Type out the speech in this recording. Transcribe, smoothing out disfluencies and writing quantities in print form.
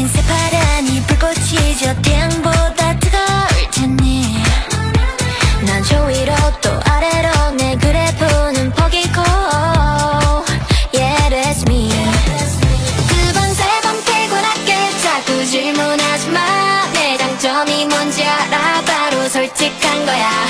흰 새파란 이 불꽃이 저 태양보다 뜨거울 테니 난 저 위로 또 아래로 내 그래프는 포기고 Yeah that's me 두 번 세 번 피곤하게 자꾸 질문하지 마 내 장점이 뭔지 알아 바로 솔직한 거야